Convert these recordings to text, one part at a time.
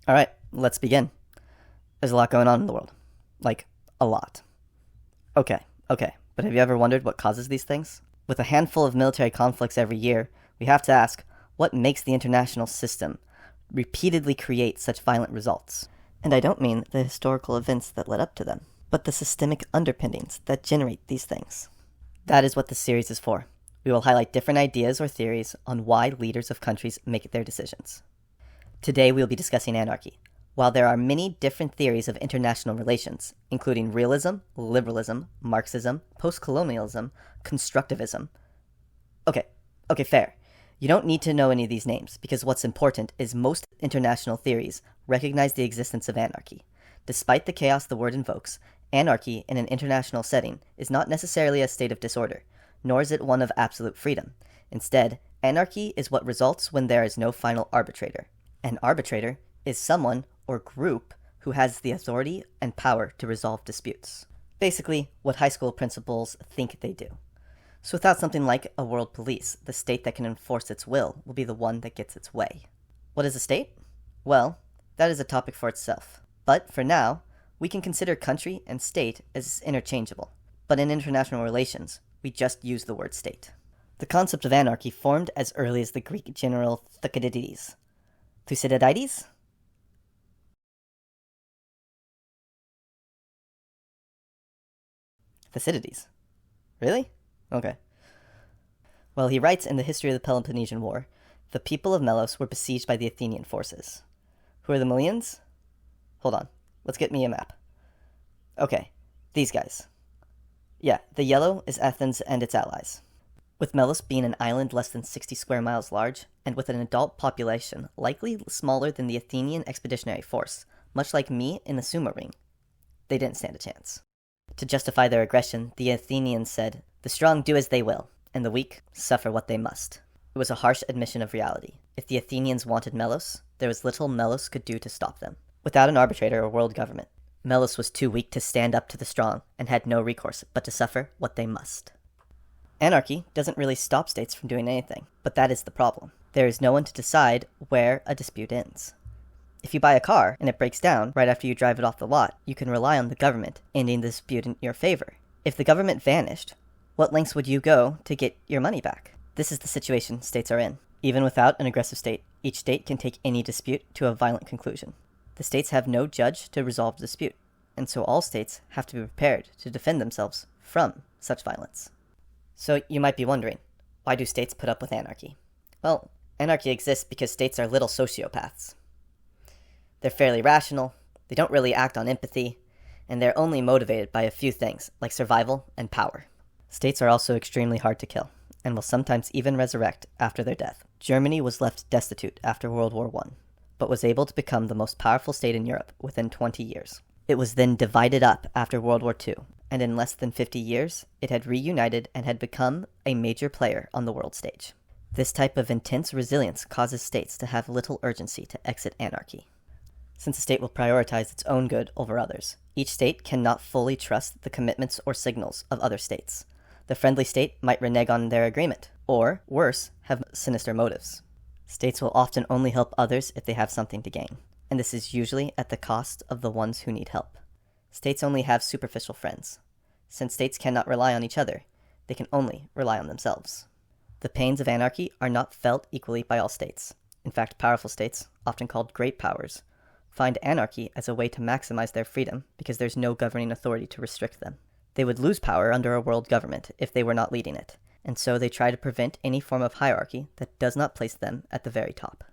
Alright, let's begin. There's a lot going on in the world. Like, a lot. Okay, but have you ever wondered what causes these things? With a handful of military conflicts every year, we have to ask, what makes the international system repeatedly create such violent results? And I don't mean the historical events that led up to them, but the systemic underpinnings that generate these things. That is what this series is for. We will highlight different ideas or theories on why leaders of countries make their decisions. Today we will be discussing anarchy. While there are many different theories of international relations, including realism, liberalism, Marxism, post-colonialism, constructivism. Okay, fair. You don't need to know any of these names, because what's important is most international theories recognize the existence of anarchy. Despite the chaos the word invokes, anarchy in an international setting is not necessarily a state of disorder, nor is it one of absolute freedom. Instead, anarchy is what results when there is no final arbitrator. An arbitrator is someone or group who has the authority and power to resolve disputes. Basically, what high school principals think they do. So without something like a world police, the state that can enforce its will be the one that gets its way. What is a state? Well, that is a topic for itself. But for now, we can consider country and state as interchangeable. But in international relations, we just use the word state. The concept of anarchy formed as early as the Greek general Thucydides. Thucydides? Thucydides. Really? Okay. Well, he writes in the history of the Peloponnesian War, the people of Melos were besieged by the Athenian forces. Who are the Melians? Hold on. Let's get me a map. Okay, these guys. Yeah, the yellow is Athens and its allies. With Melos being an island less than 60 square miles large, and with an adult population likely smaller than the Athenian expeditionary force, much like me in the sumo ring, they didn't stand a chance. To justify their aggression, the Athenians said, "The strong do as they will, and the weak suffer what they must." It was a harsh admission of reality. If the Athenians wanted Melos, there was little Melos could do to stop them. Without an arbitrator or world government, Melos was too weak to stand up to the strong and had no recourse but to suffer what they must. Anarchy doesn't really stop states from doing anything, but that is the problem. There is no one to decide where a dispute ends. If you buy a car and it breaks down right after you drive it off the lot, you can rely on the government ending the dispute in your favor. If the government vanished, what lengths would you go to get your money back? This is the situation states are in. Even without an aggressive state, each state can take any dispute to a violent conclusion. The states have no judge to resolve the dispute, and so all states have to be prepared to defend themselves from such violence. So you might be wondering, why do states put up with anarchy? Well, anarchy exists because states are little sociopaths. They're fairly rational, they don't really act on empathy, and they're only motivated by a few things, like survival and power. States are also extremely hard to kill, and will sometimes even resurrect after their death. Germany was left destitute after World War I, but was able to become the most powerful state in Europe within 20 years. It was then divided up after World War II, and in less than 50 years, it had reunited and had become a major player on the world stage. This type of intense resilience causes states to have little urgency to exit anarchy. Since a state will prioritize its own good over others, each state cannot fully trust the commitments or signals of other states. The friendly state might renege on their agreement, or, worse, have sinister motives. States will often only help others if they have something to gain, and this is usually at the cost of the ones who need help. States only have superficial friends. Since states cannot rely on each other, they can only rely on themselves. The pains of anarchy are not felt equally by all states. In fact, powerful states, often called great powers, find anarchy as a way to maximize their freedom because there's no governing authority to restrict them. They would lose power under a world government if they were not leading it, and so they try to prevent any form of hierarchy that does not place them at the very top.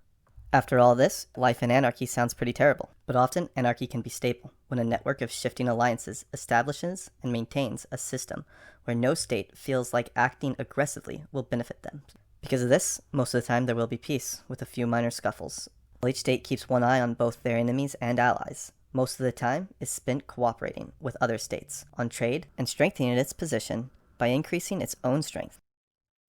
After all this, life in anarchy sounds pretty terrible, but often anarchy can be stable when a network of shifting alliances establishes and maintains a system where no state feels like acting aggressively will benefit them. Because of this, most of the time there will be peace, with a few minor scuffles. While each state keeps one eye on both their enemies and allies, most of the time is spent cooperating with other states on trade and strengthening its position by increasing its own strength.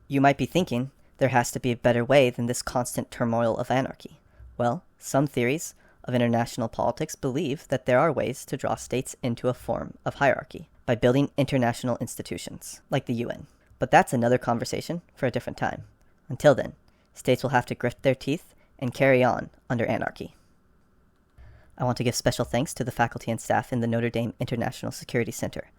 You might be thinking, there has to be a better way than this constant turmoil of anarchy. Well, some theories of international politics believe that there are ways to draw states into a form of hierarchy by building international institutions, like the UN. But that's another conversation for a different time. Until then, states will have to grit their teeth and carry on under anarchy. I want to give special thanks to the faculty and staff in the Notre Dame International Security Center,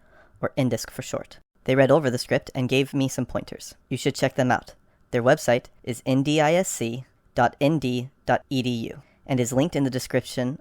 or INDISC for short. They read over the script and gave me some pointers. You should check them out. Their website is ndisc.nd.edu and is linked in the description